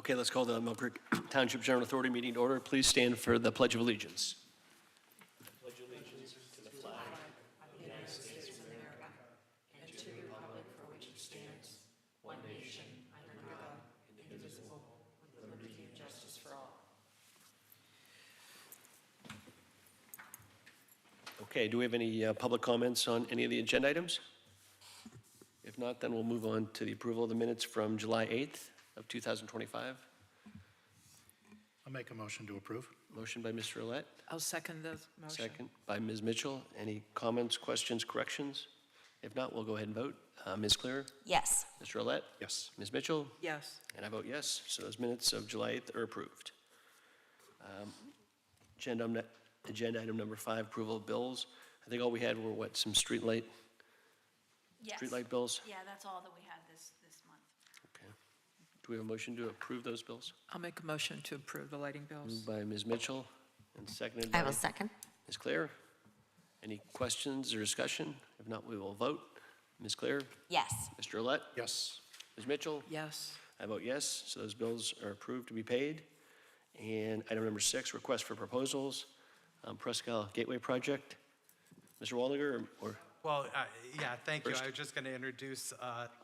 Okay, let's call the Millcreek Township General Authority meeting to order. Please stand for the Pledge of Allegiance. Pledge allegiance to the flag of the United States of America and to the republic for which it stands, one nation, under God, indivisible, with liberty and justice for all. Okay, do we have any public comments on any of the agenda items? If not, then we'll move on to the approval of the minutes from July 8th of 2025. I'll make a motion to approve. Motion by Mr. Olet, I'll second the motion. second by Ms. Mitchell. Any comments, questions, corrections? If not, we'll go ahead and vote. Ms. Clear? Yes. Mr. Olet? Yes. Ms. Mitchell? Yes. And I vote yes, so those minutes of July 8th are approved. Agenda item number 5, approval of bills. I think all we had were what, some streetlight bills? Yeah, that's all that we had this month. Okay. Do we have a motion to approve those bills? I'll make a motion to approve the lighting bills. Moved by Ms. Mitchell and seconded I by will second. Ms. Claire. Any questions or discussion? If not, we will vote. Ms. Claire? Yes. Mr. Olet? Yes. Ms. Mitchell? Yes. I vote yes, so those bills are approved to be paid. And item number 6, request for proposals, Prescal Gateway Project. Mr. Waldinger, or? Well, yeah, thank you. First. I was just going to introduce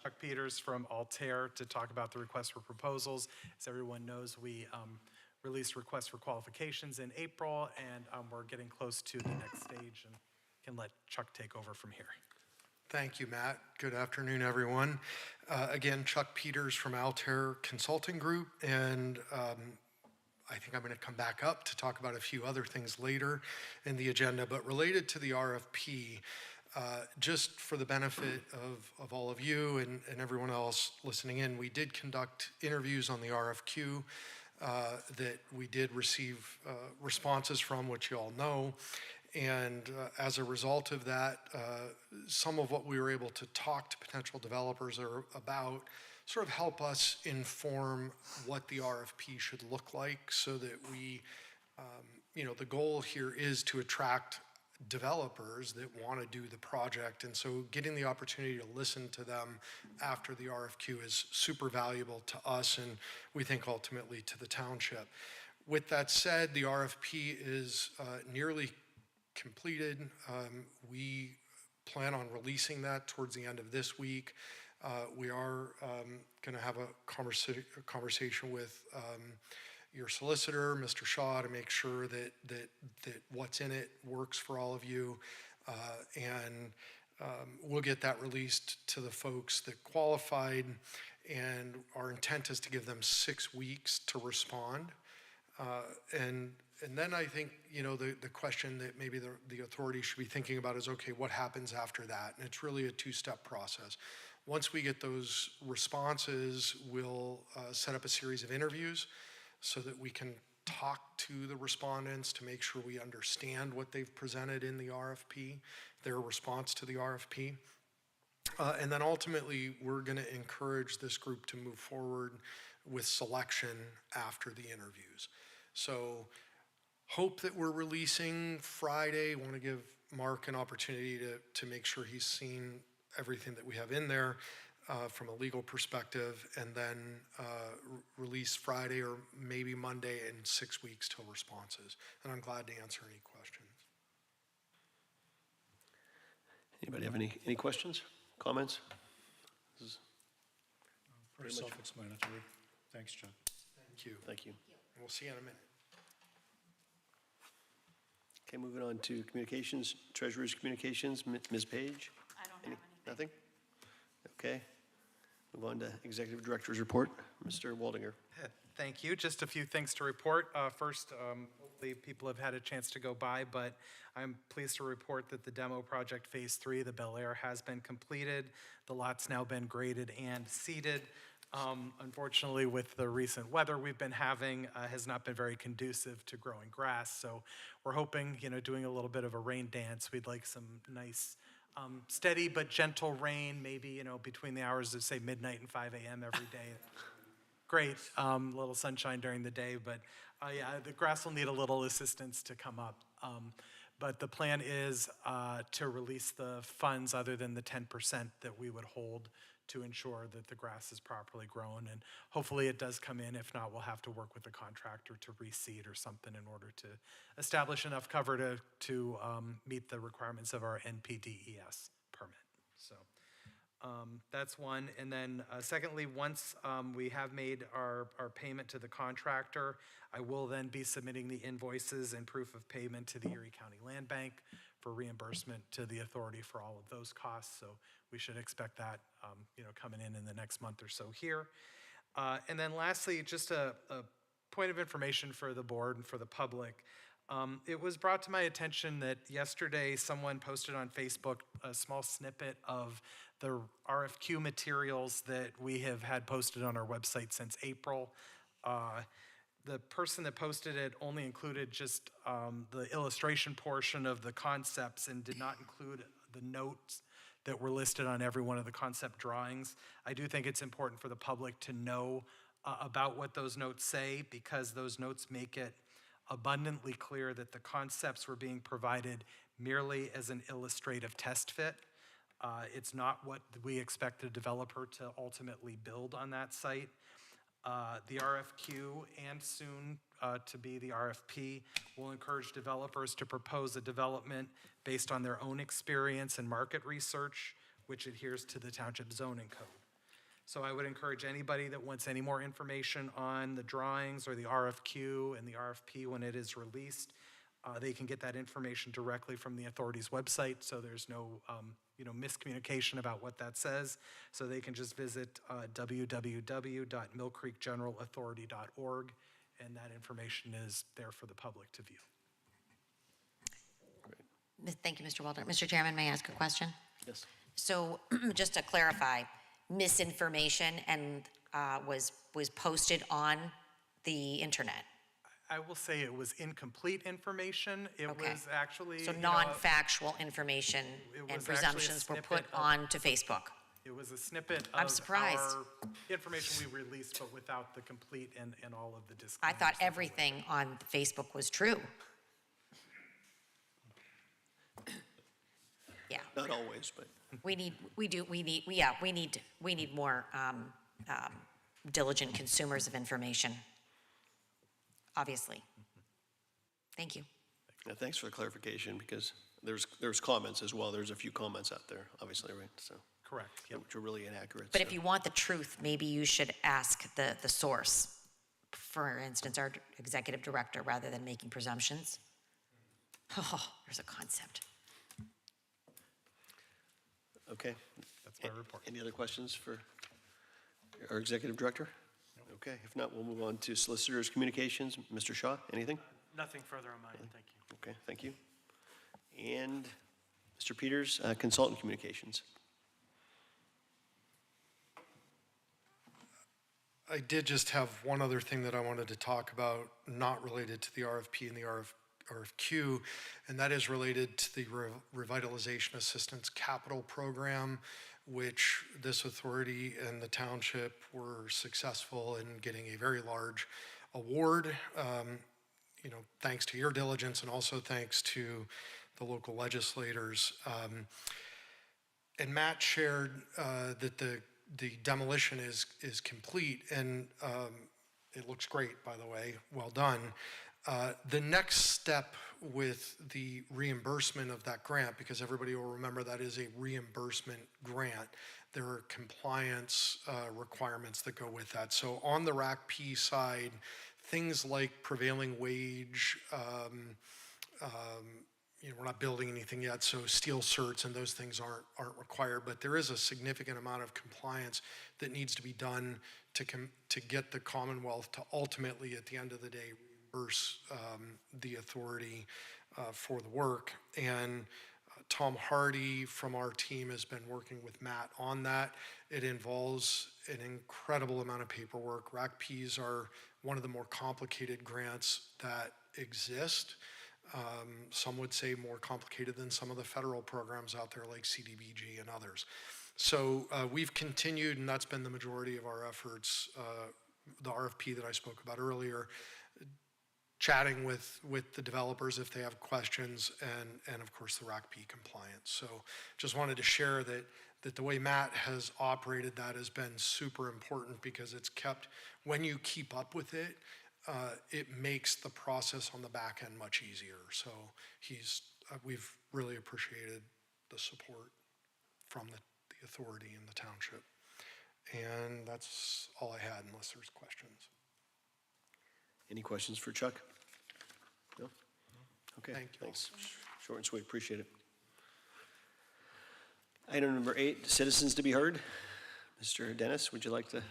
Chuck Peters from Altair to talk about the request for proposals. As everyone knows, we released requests for qualifications in April, and we're getting close to the next stage and can let Chuck take over from here. Thank you, Matt. Good afternoon, everyone. Again, Chuck Peters from Altair Consulting Group, and I think I'm going to come back up to talk about a few other things later in the agenda, but related to the RFP, just for the benefit of all of you and everyone else listening in, we did conduct interviews on the RFQ that we did receive responses from, which you all know. And as a result of that, some of what we were able to talk to potential developers about sort of help us inform what the RFP should look like so that we, the goal here is to attract developers that want to do the project. And so getting the opportunity to listen to them after the RFQ is super valuable to us and we think ultimately to the township. With that said, the RFP is nearly completed. We plan on releasing that towards the end of this week. We are going to have a conversation with your solicitor, Mr. Shaw, to make sure that what's in it works for all of you. And we'll get that released to the folks that qualified. And our intent is to give them 6 weeks to respond. And then I think, the question that maybe the authority should be thinking about is, okay, what happens after that? And it's really a 2-step process. Once we get those responses, we'll set up a series of interviews so that we can talk to the respondents to make sure we understand what they've presented in the RFP, their response to the RFP. And then ultimately, we're going to encourage this group to move forward with selection after the interviews. So hope that we're releasing Friday. Want to give Mark an opportunity to make sure he's seen everything that we have in there from a legal perspective, and then release Friday or maybe Monday in 6 weeks till responses. And I'm glad to answer any questions. Anybody have any questions, comments? This is Pretty self-explanatory. Thanks, Chuck. Thank you. Thank you. And we'll see you in a minute. Okay, moving on to communications, Treasurer's Communications, Ms. Page? I don't have anything. Nothing? Okay. Move on to Executive Director's Report, Mr. Waldinger. Thank you. Just a few things to report. First, hopefully people have had a chance to go by, but I'm pleased to report that the demo project Phase 3, the Bel Air, has been completed. The lot's now been graded and seeded. Unfortunately, with the recent weather we've been having, has not been very conducive to growing grass. So we're hoping, doing a little bit of a rain dance. We'd like some nice, steady but gentle rain, maybe, between the hours of, say, midnight and 5 a.m. every day. Great, little sunshine during the day, but yeah, the grass will need a little assistance to come up. But the plan is to release the funds other than the 10% that we would hold to ensure that the grass is properly grown. And hopefully it does come in. If not, we'll have to work with the contractor to reseed or something in order to establish enough cover to meet the requirements of our NPDES permit. So that's one. And then secondly, once we have made our payment to the contractor, I will then be submitting the invoices and proof of payment to the Erie County Land Bank for reimbursement to the authority for all of those costs. So we should expect that coming in the next month or so here. And then lastly, just a point of information for the board and for the public. It was brought to my attention that yesterday someone posted on Facebook a small snippet of the RFQ materials that we have had posted on our website since April. The person that posted it only included just the illustration portion of the concepts and did not include the notes that were listed on every one of the concept drawings. I do think it's important for the public to know about what those notes say, because those notes make it abundantly clear that the concepts were being provided merely as an illustrative test fit. It's not what we expect the developer to ultimately build on that site. The RFQ and soon to be the RFP will encourage developers to propose a development based on their own experience and market research, which adheres to the township zoning code. So I would encourage anybody that wants any more information on the drawings or the RFQ and the RFP when it is released, they can get that information directly from the authority's website, so there's no miscommunication about what that says. So they can just visit www.millcreekgeneralauthority.org, and that information is there for the public to view. Thank you, Mr. Walter. Mr. Chairman, may I ask a question? Yes. So just to clarify, misinformation and was posted on the internet. I will say it was incomplete information. It Okay. was actually So non-factual information it was and actually a presumptions were put snippet of- onto Facebook. It was a snippet I'm of surprised. our information we released, but without the complete and all of the I disclaimers. thought that go with everything on Facebook was true. Yeah, Not always, but we need more diligent consumers of information, obviously. Thank you. yeah, thanks for the clarification, because there's comments as well. There's a few comments out there, obviously, right? So, it. Correct, yep. which are really inaccurate. But so. if you want the truth, maybe you should ask the source. For instance, our executive director, rather than making presumptions. Oh, there's a concept. Okay. That's my report. Any other questions for our executive director? Okay, if not, we'll move on to solicitors' communications. Mr. Shaw, anything? Nothing further on my end, thank you. Okay, thank you. And Mr. Peters, consultant communications. I did just have one other thing that I wanted to talk about, not related to the RFP and the RFQ, and that is related to the Revitalization Assistance Capital Program, which this authority and the township were successful in getting a very large award, thanks to your diligence and also thanks to the local legislators. And Matt shared that the demolition is complete, and it looks great, by the way, well done. The next step with the reimbursement of that grant, because everybody will remember that is a reimbursement grant, there are compliance requirements that go with that. So on the RACP side, things like prevailing wage, we're not building anything yet, so steel certs and those things aren't required, but there is a significant amount of compliance that needs to be done to get the Commonwealth to ultimately, at the end of the day, reimburse the authority for the work. And Tom Hardy from our team has been working with Matt on that. It involves an incredible amount of paperwork. RACPs are one of the more complicated grants that exist. Some would say more complicated than some of the federal programs out there like CDBG and others. So we've continued, and that's been the majority of our efforts, the RFP that I spoke about earlier, chatting with the developers if they have questions, and of course, the RACP compliance. So just wanted to share that the way Matt has operated that has been super important, because it's kept, when you keep up with it, it makes the process on the back end much easier. So we've really appreciated the support from the authority and the township. And that's all I had, unless there's questions. Any questions for Chuck? No? Okay, Thank you. thanks. Short and sweet, appreciate it. Item number 8, citizens to be heard. Mr. Dennis, would you like to?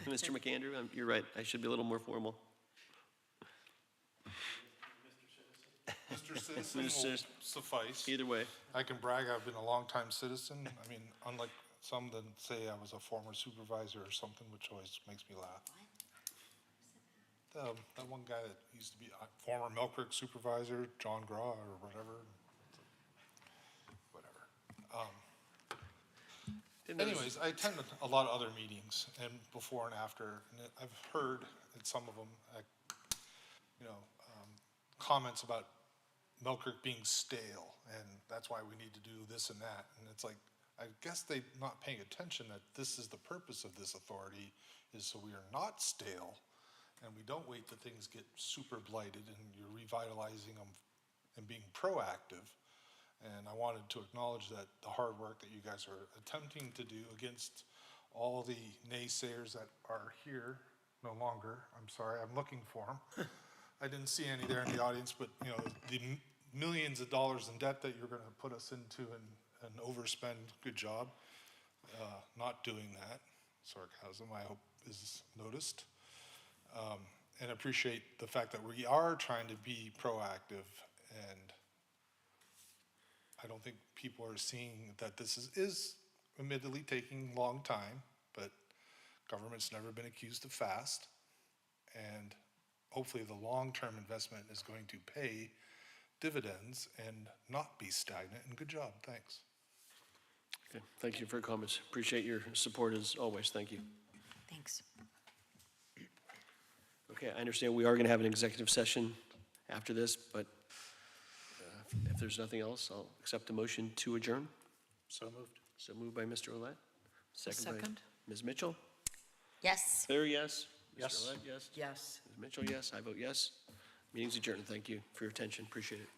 Mr. McAndrew, you're right, I should be a little more formal. Mr. Citizen will suffice. Either way. I can brag, I've been a longtime citizen. I mean, unlike some that say I was a former supervisor or something, which always makes me laugh. That one guy that used to be a former Millcreek supervisor, John Graw or whatever. Anyways, I attended a lot of other meetings and before and after, and I've heard at some of them, comments about Millcreek being stale, and that's why we need to do this and that. And it's like, I guess they're not paying attention that this is the purpose of this authority, is so we are not stale, and we don't wait till things get super blighted, and you're revitalizing them and being proactive. And I wanted to acknowledge that the hard work that you guys are attempting to do against all the naysayers that are here no longer. I'm sorry, I'm looking for them. I didn't see any there in the audience, but the millions of dollars in debt that you're going to put us into and overspend, good job. Not doing that, sarcasm, I hope is noticed. And appreciate the fact that we are trying to be proactive, and I don't think people are seeing that this is admittedly taking a long time, but government's never been accused of fast, and hopefully the long-term investment is going to pay dividends and not be stagnant, and good job, thanks. Okay, thank you for your comments. Appreciate your support as always, thank you. Thanks. Okay, I understand we are going to have an executive session after this, but if there's nothing else, I'll accept a motion to adjourn. So moved. So moved by Mr. Olet. Second by Second? Ms. Mitchell. Yes. Claire, yes. Yes. Mr. Olet, yes. Yes. Ms. Mitchell, yes. I vote yes. Meeting's adjourned. Thank you for your attention. Appreciate it.